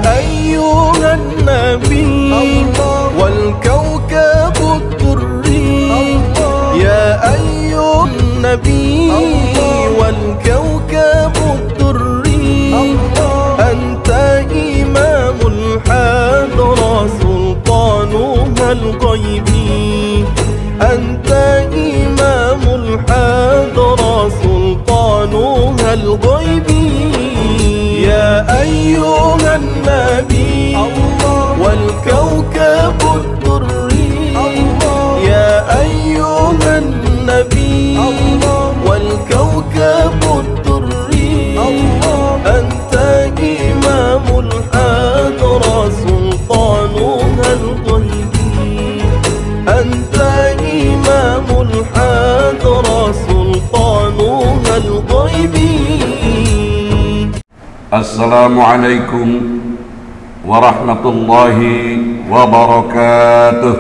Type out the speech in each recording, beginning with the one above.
أيها النبي والكوكب الدري، يا أيها النبي والكوكب الدري، أنت إمام الحضرة سلطانها الغيبي، أنت إمام الحضرة سلطانها الغيبي، يا أيها النبي والكوكب الدري، يا أيها النبي والكوكب الدري، أنت إمام الحضرة سلطانها الغيبي، أنت إمام الحضرة سلطانها الغيبي. السلام عليكم ورحمة الله وبركاته.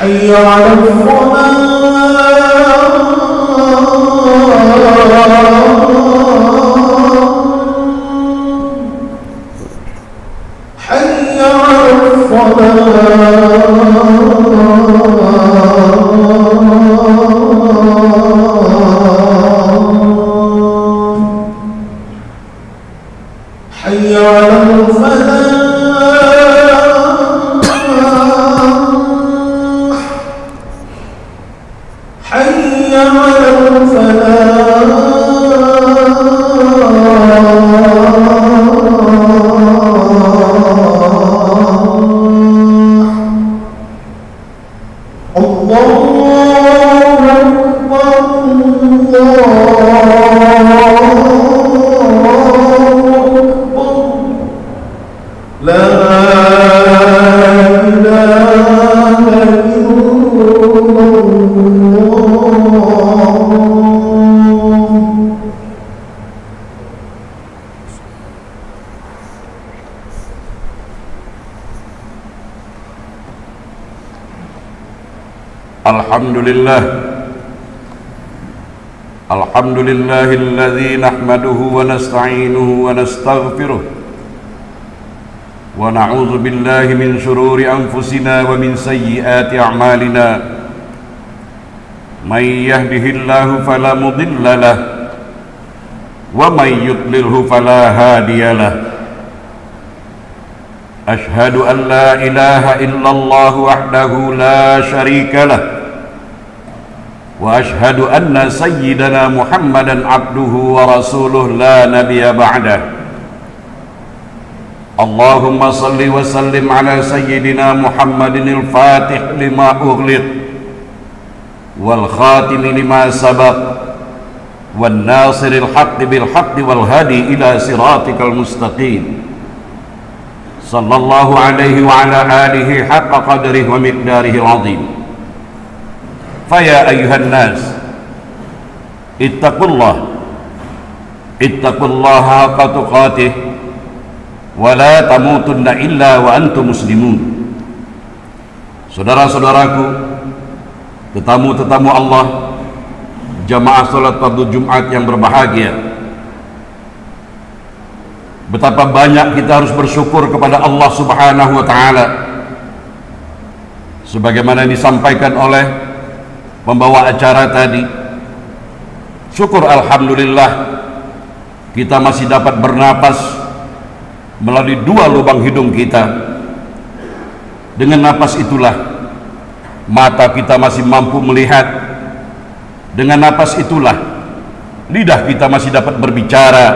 الله أكبر الله الحمد لله الذي نحمده ونستعينه ونستغفره ونعوذ بالله من شرور أنفسنا ومن سيئات أعمالنا، من يهده الله فلا مضل له ومن يضلله فلا هادي له. أشهد أن لا إله إلا الله وحده لا شريك له، وأشهد أن سيدنا محمدا عبده ورسوله لا نبي بعده. اللهم صل وسلم على سيدنا محمد الفاتح لما أغلق والخاتم لما سبق والناصر الحق بالحق والهادي إلى صراطك المستقيم، صلى الله عليه وعلى آله حق قدره ومقداره العظيم. فيا أيها الناس اتقوا الله حق تقاته ولا تموتن إلا وأنتم مسلمون. Saudara-saudaraku, tetamu-tetamu Allah, jamaah salat fardu Jumat yang berbahagia, betapa banyak kita harus bersyukur kepada Allah Subhanahu wa Ta'ala, sebagaimana disampaikan oleh pembawa acara tadi. Syukur alhamdulillah kita masih dapat bernapas melalui 2 lubang hidung kita. Dengan napas itulah mata kita masih mampu melihat. Dengan napas itulah lidah kita masih dapat berbicara.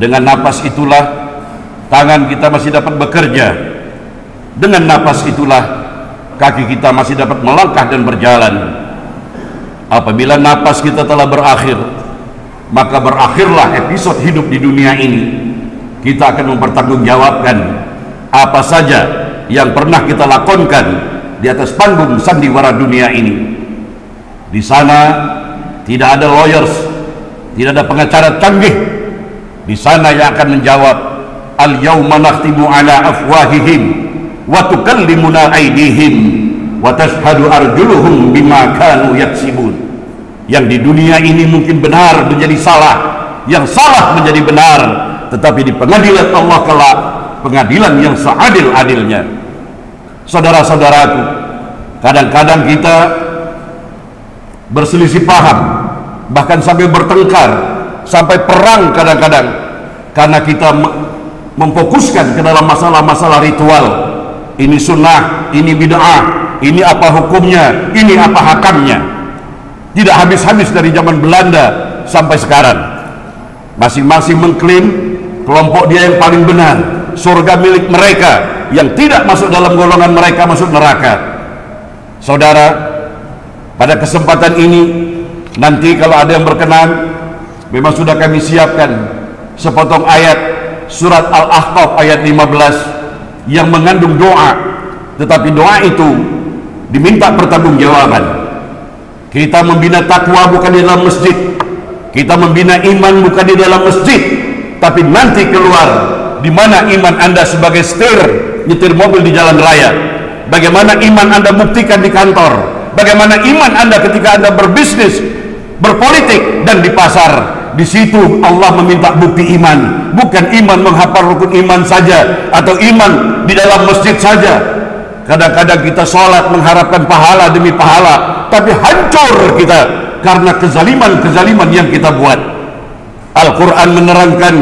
Dengan napas itulah tangan kita masih dapat bekerja. Dengan napas itulah kaki kita masih dapat melangkah dan berjalan. Apabila napas kita telah berakhir, maka berakhirlah episode hidup di dunia ini. Kita akan mempertanggungjawabkan apa saja yang pernah kita lakonkan di atas panggung sandiwara dunia ini. Di sana tidak ada lawyers, tidak ada pengacara canggih. Di sana yang akan menjawab, al-yauma nakhtimu ala afwahihim wa tukallimuna aydihim wa tashhadu arjuluhum bima kanu yaksibun. Yang di dunia ini mungkin benar menjadi salah, yang salah menjadi benar, tetapi di pengadilan Allah kelak, pengadilan yang seadil-adilnya. Saudara-saudaraku, kadang-kadang kita berselisih paham, bahkan sampai bertengkar, sampai perang kadang-kadang, karena kita memfokuskan ke dalam masalah-masalah ritual. Ini sunnah, ini bid'ah, ini apa hukumnya, ini apa hakamnya. Tidak habis-habis dari zaman Belanda sampai sekarang. Masing-masing mengklaim kelompok dia yang paling benar, surga milik mereka, yang tidak masuk dalam golongan mereka masuk neraka. Saudara, pada kesempatan ini nanti kalau ada yang berkenan, memang sudah kami siapkan sepotong ayat surat Al-Ahqaf ayat 15 yang mengandung doa, tetapi doa itu diminta pertanggungjawaban. Kita membina takwa bukan di dalam masjid, kita membina iman bukan di dalam masjid, tapi nanti keluar di mana iman Anda sebagai setir nyetir mobil di jalan raya, bagaimana iman Anda buktikan di kantor, bagaimana iman Anda ketika Anda berbisnis, berpolitik, dan di pasar. Di situ Allah meminta bukti iman, bukan iman menghafal rukun iman saja atau iman di dalam masjid saja. Kadang-kadang kita sholat mengharapkan pahala demi pahala, tapi hancur kita karena kezaliman-kezaliman yang kita buat. Al-Quran menerangkan,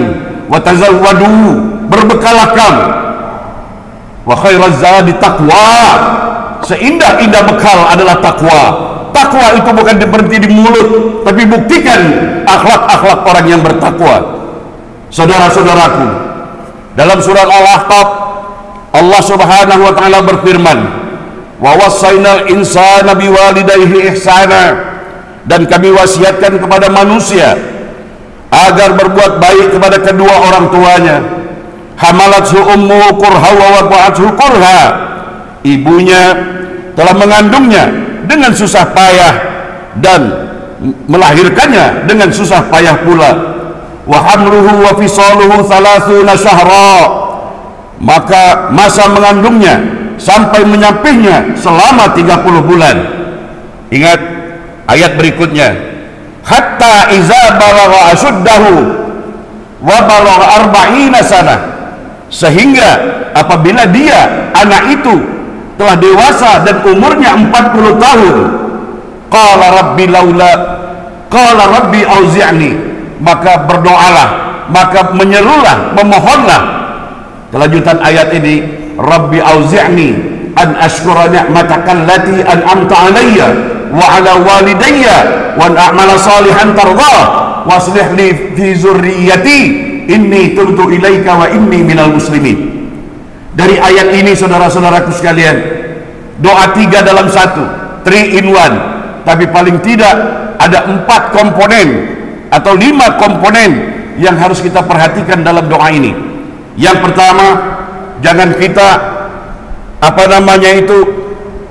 wa tazawwadu, berbekalah kamu, wa khairaz zadi taqwa, seindah-indah bekal adalah takwa. Takwa itu bukan berhenti di mulut, tapi buktikan akhlak-akhlak orang yang bertakwa. Saudara-saudaraku, dalam surat Al-Ahqaf Allah Subhanahu wa Ta'ala berfirman, wa wassaynal insana biwalidayhi ihsana, dan kami wasiatkan kepada manusia agar berbuat baik kepada kedua orang tuanya. Hamalathu ummuhu kurha wa wada'athu kurha, ibunya telah mengandungnya dengan susah payah dan melahirkannya dengan susah payah pula. Wa hamluhu wa fisaluhu 30 syahra, maka masa mengandungnya sampai menyapihnya selama 30 bulan. Ingat ayat berikutnya, hatta iza balagha ashuddahu wa balagha 40 sanah, sehingga apabila dia anak itu telah dewasa dan umurnya 40 tahun, qala rabbi laula, qala rabbi auzi'ni, maka berdoalah, maka menyerulah, memohonlah. Kelanjutan ayat ini, rabbi auzi'ni an ashkura ni'mataka allati an'amta alayya wa ala walidayya wa an a'mala salihan tardah wa aslih li fi zurriyyati inni tubtu ilaika wa inni minal muslimin. Dari ayat ini, saudara-saudaraku sekalian, doa 3 dalam 1, 3 in 1, tapi paling tidak ada 4 komponen atau 5 komponen yang harus kita perhatikan dalam doa ini. Yang pertama, jangan kita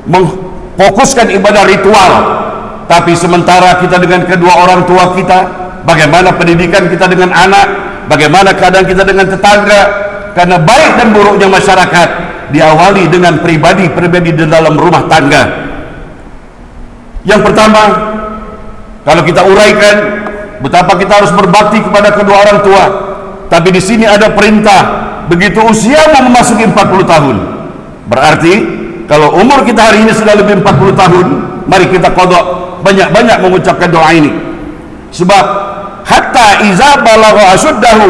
memfokuskan ibadah ritual, tapi sementara kita dengan kedua orang tua kita, bagaimana pendidikan kita dengan anak, bagaimana keadaan kita dengan tetangga. Karena baik dan buruknya masyarakat diawali dengan pribadi-pribadi di dalam rumah tangga. Yang pertama, kalau kita uraikan betapa kita harus berbakti kepada kedua orang tua, tapi di sini ada perintah begitu usiamu memasuki 40 tahun. Berarti kalau umur kita hari ini sudah lebih 40 tahun, mari kita qadha, banyak-banyak mengucapkan doa ini. Sebab hatta iza balagha asuddahu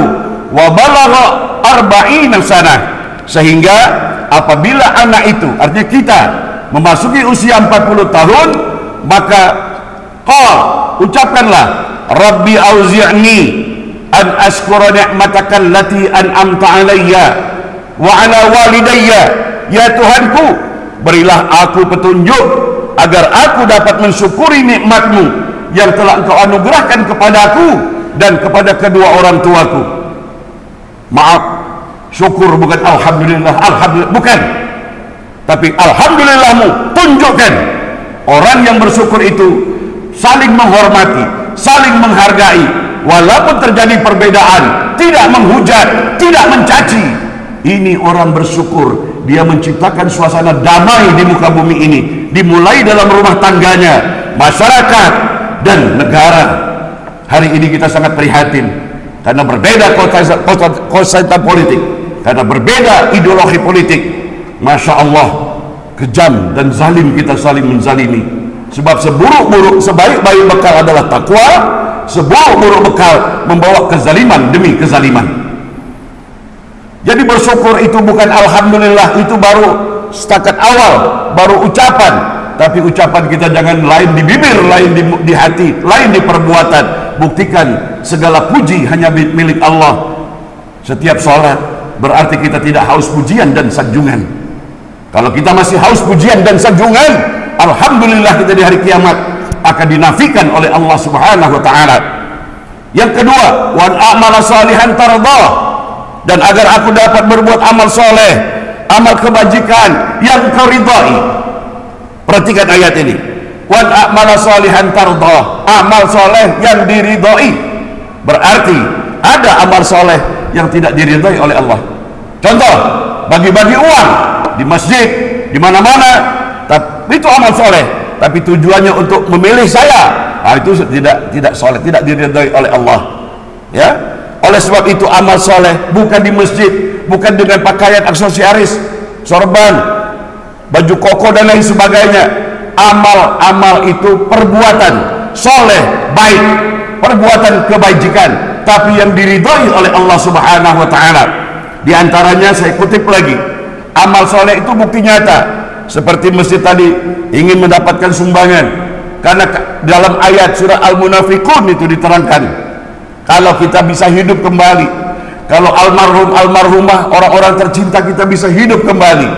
wa balagha 40 sanah, sehingga apabila anak itu, artinya kita, memasuki usia 40 tahun, maka ucapkanlah, Rabbi auzi'ni an ashkura ni'mataka allati an'amta alayya wa ala walidayya. Ya Tuhanku, berilah aku petunjuk agar aku dapat mensyukuri nikmat-Mu yang telah Engkau anugerahkan kepadaku dan kepada kedua orang tuaku. Maaf, syukur bukan alhamdulillah, alhamdulillah bukan, tapi alhamdulillahmu tunjukkan. Orang yang bersyukur itu saling menghormati, saling menghargai, walaupun terjadi perbedaan, tidak menghujat, tidak mencaci. Ini orang bersyukur. Dia menciptakan suasana damai di muka bumi ini, dimulai dalam rumah tangganya, masyarakat, dan negara. Hari ini kita sangat prihatin karena berbeda konsep politik, karena berbeda ideologi politik. Masya Allah, kejam dan zalim kita saling menzalimi. Sebab sebaik-baik bekal adalah takwa, seburuk-buruk bekal membawa kezaliman demi kezaliman. Jadi bersyukur itu bukan alhamdulillah, itu baru setakat awal, baru ucapan. Tapi ucapan kita jangan lain di bibir, lain di hati, lain di perbuatan. Buktikan segala puji hanya milik Allah. Setiap sholat berarti kita tidak haus pujian dan sanjungan. Kalau kita masih haus pujian dan sanjungan, alhamdulillah kita di hari kiamat akan dinafikan oleh Allah Subhanahu wa taala. Yang kedua, wan a'mala salihan tardah, dan agar aku dapat berbuat amal soleh, amal kebajikan yang Kau ridhai. Perhatikan ayat ini, wan a'mala salihan tardah, amal soleh yang diridhai. Berarti ada amal soleh yang tidak diridhai oleh Allah. Contoh, bagi-bagi uang di masjid, di mana-mana, tapi itu amal soleh, tapi tujuannya untuk memilih saya, itu tidak soleh, tidak diridhai oleh Allah. Ya, oleh sebab itu amal soleh bukan di masjid, bukan dengan pakaian aksesoris, sorban, baju koko dan lain sebagainya. Amal itu perbuatan soleh, baik, perbuatan kebajikan, tapi yang diridhai oleh Allah Subhanahu wa taala. Di antaranya saya kutip lagi, amal soleh itu bukti nyata. Seperti masjid tadi ingin mendapatkan sumbangan, karena dalam ayat surah Al-Munafiqun itu diterangkan, kalau kita bisa hidup kembali, kalau almarhumah orang-orang tercinta kita bisa hidup kembali,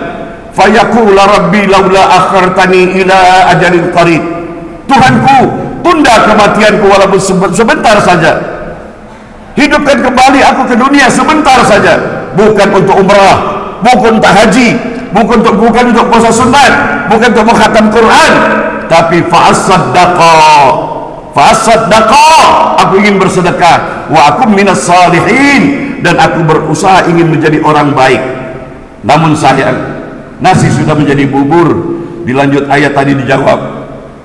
fayaqula rabbi laula akhartani ila ajalin qarib, Tuhanku, tunda kematianku walaupun sebentar saja, hidupkan kembali aku ke dunia sebentar saja, bukan untuk umrah, bukan untuk haji, bukan untuk puasa sunat, bukan untuk mengkhatam Quran, tapi fa'asaddaqa, aku ingin bersedekah, wa akum minas salihin, dan aku berusaha ingin menjadi orang baik. Namun sayang, nasi sudah menjadi bubur. Dilanjut ayat tadi dijawab,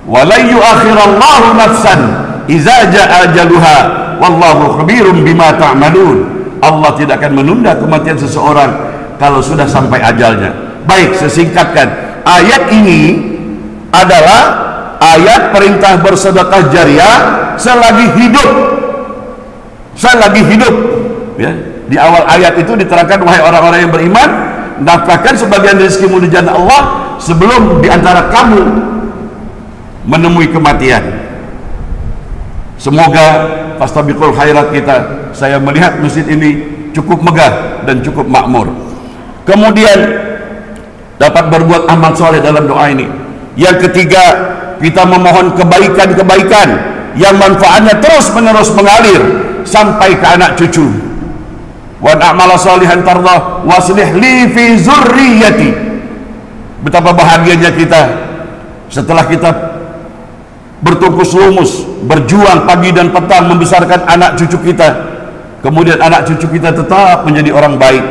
wala yu'akhirallahu nafsan idza jaa ajaluha wallahu khabirum bima ta'malun. Allah tidak akan menunda kematian seseorang kalau sudah sampai ajalnya. Baik, sesingkatkan, ayat ini adalah ayat perintah bersedekah jariah selagi hidup, ya. Di awal ayat itu diterangkan, wahai orang-orang yang beriman, nafkahkan sebagian rezekimu di jalan Allah sebelum diantara kamu menemui kematian. Semoga fastabiqul khairat kita. Saya melihat masjid ini cukup megah dan cukup makmur. Kemudian dapat berbuat amal soleh dalam doa ini. Yang ketiga, kita memohon kebaikan-kebaikan yang manfaatnya terus-menerus mengalir sampai ke anak cucu. Wa a'mala salihan tardah waslih li fi zurriyyati. Betapa bahagianya kita setelah kita bertungkus lumus, berjuang pagi dan petang membesarkan anak cucu kita, kemudian anak cucu kita tetap menjadi orang baik.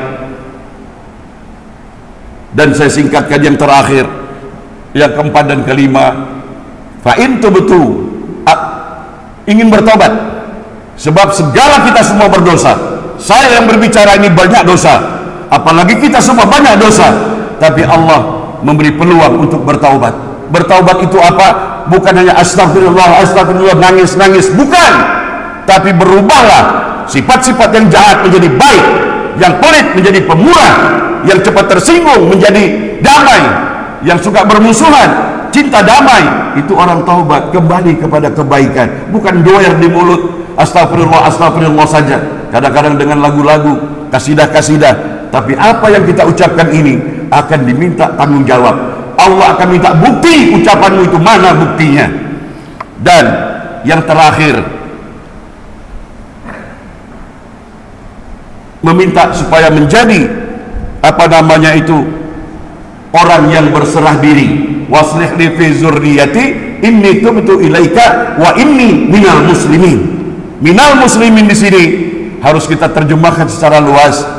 Dan saya singkatkan yang terakhir, yang keempat dan kelima, fa in tubtu, ingin bertobat, sebab segala kita semua berdosa. Saya yang berbicara ini banyak dosa, apalagi kita semua banyak dosa, tapi Allah memberi peluang untuk bertaubat. Bertaubat itu apa? Bukan hanya astagfirullah, astagfirullah, nangis-nangis, bukan, tapi berubahlah sifat-sifat yang jahat menjadi baik, yang pelit menjadi pemurah, yang cepat tersinggung menjadi damai, yang suka bermusuhan cinta damai. Itu orang taubat, kembali kepada kebaikan, bukan doer di mulut astagfirullah, astagfirullah saja, kadang-kadang dengan lagu-lagu, kasidah-kasidah, tapi apa yang kita ucapkan ini akan diminta tanggung jawab. Allah akan minta bukti ucapanmu itu, mana buktinya. Dan yang terakhir, meminta supaya menjadi orang yang berserah diri. Waslih li fi zurriyati inni tubtu ilaika wa inni minal muslimin. Minal muslimin di sini harus kita terjemahkan secara luas.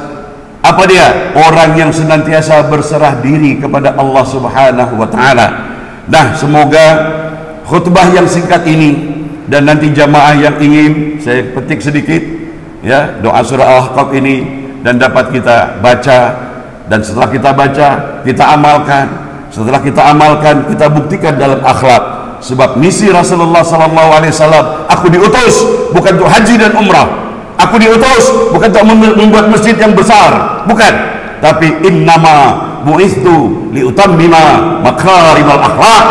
Apa dia? Orang yang senantiasa berserah diri kepada Allah Subhanahu wa taala. Nah, semoga khutbah yang singkat ini dan nanti jamaah yang ingin, saya petik sedikit ya doa surah Al-Ahqaf ini, dan dapat kita baca, dan setelah kita baca kita amalkan, setelah kita amalkan kita buktikan dalam akhlak. Sebab misi Rasulullah SAW, aku diutus bukan untuk haji dan umrah, aku diutus bukan untuk membuat masjid yang besar, bukan, tapi innama bu'istu liutammima makarimal akhlak.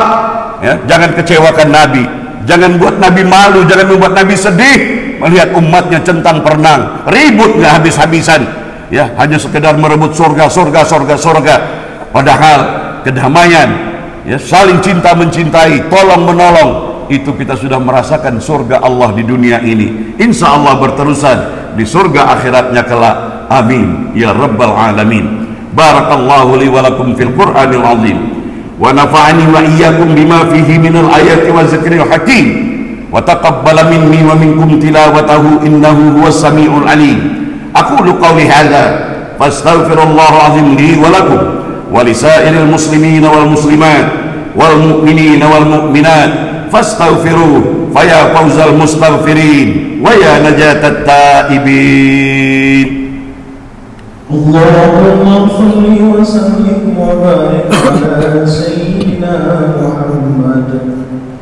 Ya, jangan kecewakan Nabi, jangan buat Nabi malu, jangan membuat Nabi sedih melihat umatnya centang perenang, ribut nggak habis-habisan, ya hanya sekedar merebut surga. Padahal kedamaian, ya saling cinta mencintai, tolong menolong, itu kita sudah merasakan surga Allah di dunia ini, insya Allah berterusan di surga akhiratnya kelak. Amin ya rabbal alamin. Barakallahu li wa lakum fil Qur'anil azim, wa nafa'ani wa iyyakum bima fihi minal ayati wa zikril hakim, wa taqabbala minni wa minkum tilawatahu innahu huwas samiul alim. Aqulu qawli hadza fastaghfirullahal azim li wa lakum wa lisairil muslimin wal muslimat wal mu'minin wal mu'minat fastaghfiruhu faya fawzal mustaghfirin wa ya najatat taibin. Allahumma shalli wa sallim wa barik ala sayyidina Muhammad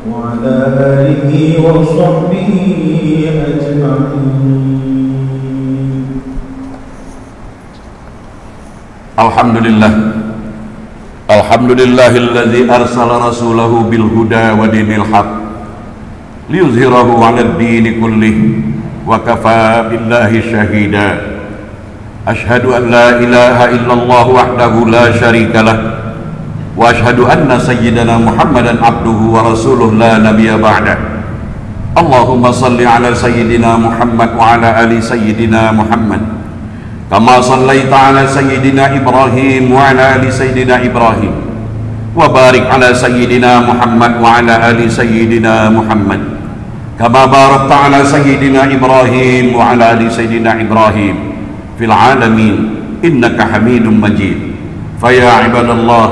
wa ala alihi wa sahbihi ajma'in. Alhamdulillah, alhamdulillahilladzi arsala rasulahu bil huda wa dinil haq liyuzhirahu 'alad dini kullih wa kafa billahi syahida. Ashhadu an la ilaha illallah wahdahu la syarikalah wa ashhadu anna sayyidana Muhammadan abduhu wa rasuluh la nabiyya ba'da. Allahumma salli ala sayyidina Muhammad wa ala ali sayyidina Muhammad kama sallaita ala sayyidina Ibrahim wa ala ali sayyidina Ibrahim wa barik ala sayyidina Muhammad wa ala ali sayyidina Muhammad kama barakta ala sayyidina Ibrahim wa ala ali sayyidina Ibrahim fil alamin innaka hamidum majid. Faya ibadallah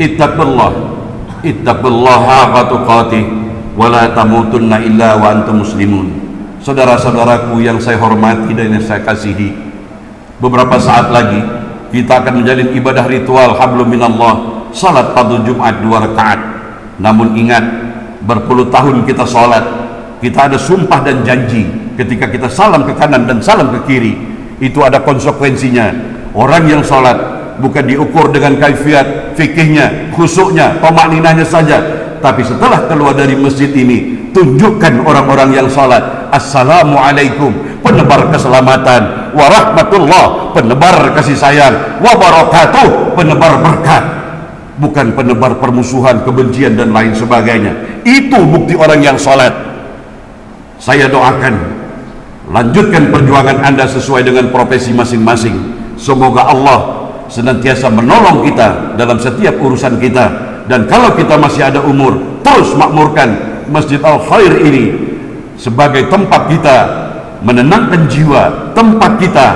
ittaqullaha haqqa tuqatih wa la tamutunna illa wa antum muslimun. Saudara-saudaraku yang saya hormati dan yang saya kasihi, beberapa saat lagi kita akan menjalin ibadah ritual hablum minallah, salat fardu Jumat 2 rakaat. Namun ingat, berpuluh tahun kita salat, kita ada sumpah dan janji ketika kita salam ke kanan dan salam ke kiri, itu ada konsekuensinya. Orang yang salat bukan diukur dengan kaifiat fikihnya, khusyuknya, tamakninahnya saja, tapi setelah keluar dari masjid ini, tunjukkan orang-orang yang salat, assalamualaikum, penebar keselamatan, warahmatullah, penebar kasih sayang, wabarakatuh, penebar berkat, bukan penebar permusuhan, kebencian dan lain sebagainya. Itu bukti orang yang salat. Saya doakan lanjutkan perjuangan Anda sesuai dengan profesi masing-masing. Semoga Allah senantiasa menolong kita dalam setiap urusan kita, dan kalau kita masih ada umur, terus makmurkan Masjid Al-Khair ini sebagai tempat kita menenangkan jiwa, tempat kita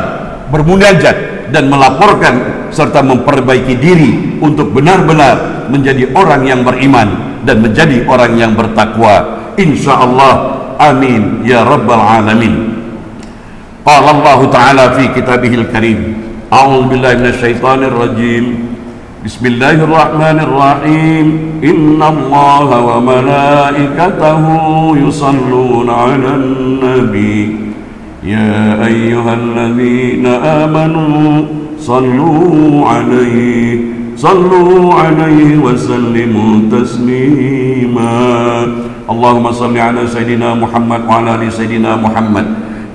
bermunajat, dan melaporkan serta memperbaiki diri untuk benar-benar menjadi orang yang beriman dan menjadi orang yang bertakwa, insyaallah. Amin ya rabbal alamin. Qala Allah Ta'ala fi kitabihil karim, a'udzu billahi minasyaitonir rajim. Bismillahirrahmanirrahim. Innallaha wa malaikatahu yusalluna 'alan nabi. Ya ayyuhalladzina amanu sallu 'alaihi wa sallimu taslima. Allahumma salli 'ala sayyidina Muhammad wa 'ala ali sayyidina Muhammad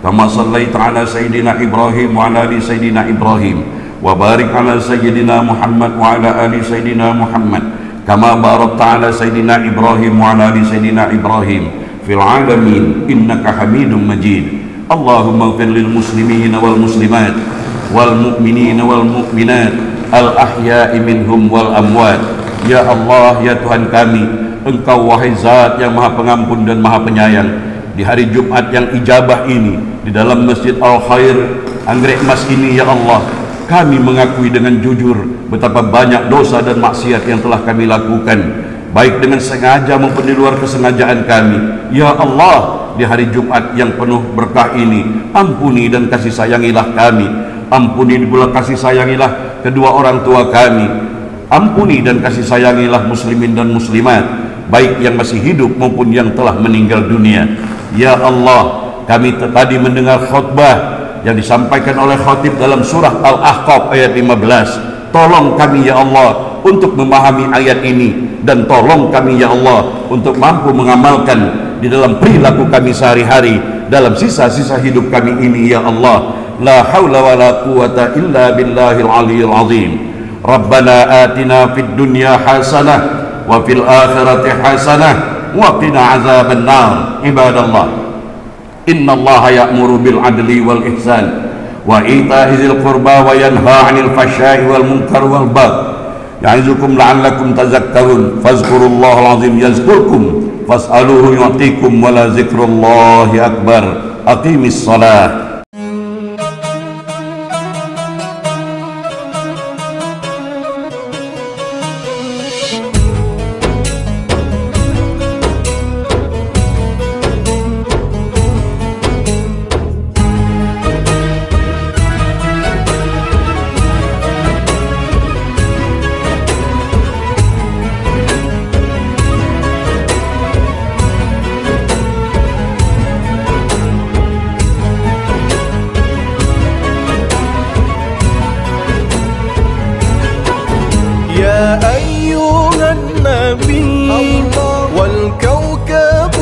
kama sallaita 'ala sayyidina Ibrahim wa 'ala ali sayyidina Ibrahim wa barik 'ala sayyidina Muhammad wa 'ala ali sayyidina Muhammad kama barakta 'ala sayyidina Ibrahim wa 'ala ali sayyidina Ibrahim fil 'alamin innaka Hamidum Majid. Allahumma ighfir lil muslimin wal muslimat wal mu'minin wal mu'minat al ahya'i minhum wal amwat. Ya Allah, ya Tuhan kami, Engkau wahai Zat yang Maha Pengampun dan Maha Penyayang, di hari Jumat yang ijabah ini, di dalam Masjid Al-Khair Anggrek Mas ini, ya Allah, kami mengakui dengan jujur betapa banyak dosa dan maksiat yang telah kami lakukan, baik dengan sengaja maupun di luar kesengajaan kami. Ya Allah, di hari Jumat yang penuh berkah ini, ampuni dan kasih sayangilah kami. Ampuni pula kasih sayangilah kedua orang tua kami. Ampuni dan kasih sayangilah muslimin dan muslimat, baik yang masih hidup maupun yang telah meninggal dunia. Ya Allah, kami tadi mendengar khutbah yang disampaikan oleh khatib dalam surah Al-Ahqaf ayat 15. Tolong kami ya Allah untuk memahami ayat ini, dan tolong kami ya Allah untuk mampu mengamalkan di dalam perilaku kami sehari-hari, dalam sisa-sisa hidup kami ini ya Allah. La haula wa la quwata illa billahil aliyyil azim. Rabbana atina fid dunya hasanah wa fil akhirati hasanah wa qina azaban nar. Ibadallah, innallaha ya'muru bil adli wal ihsan wa ita'i dzil qurba wa yanha 'anil fahsya'i wal munkar wal baghi ya'izukum la'allakum tadhakkarun. Fazkurullahu azim yazkurkum fas'aluhu yu'tikum wa la zikrullahi akbar. Aqimis salat. والكوكب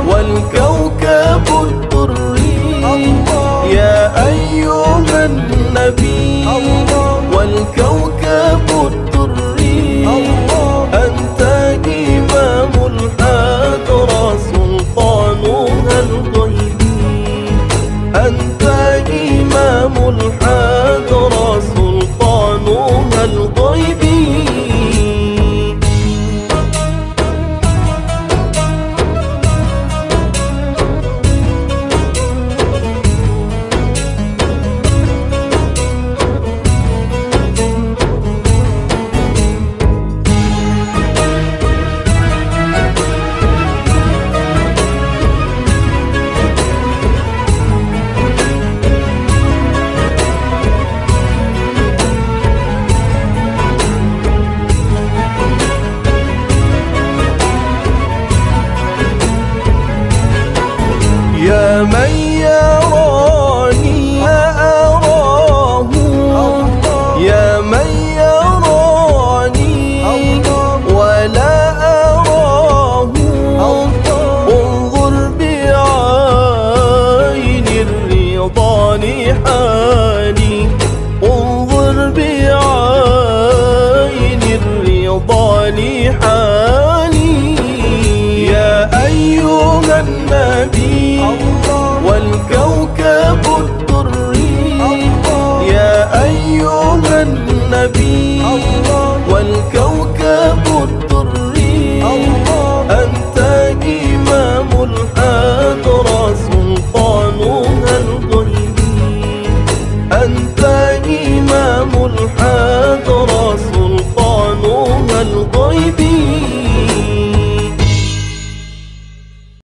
والكوكب الدري يا أيها النبي والكوكب الدري أنت إمام الحضرة سلطانها الغيبي أنت إمام الحضرة سلطانها الغيبي يا من يراني لا أراه يا من يراني ولا أراه انظر بعين الرضا لحالي انظر بعين الرضا لحالي يا أيها النبي والكوكب الدري يا أيها النبي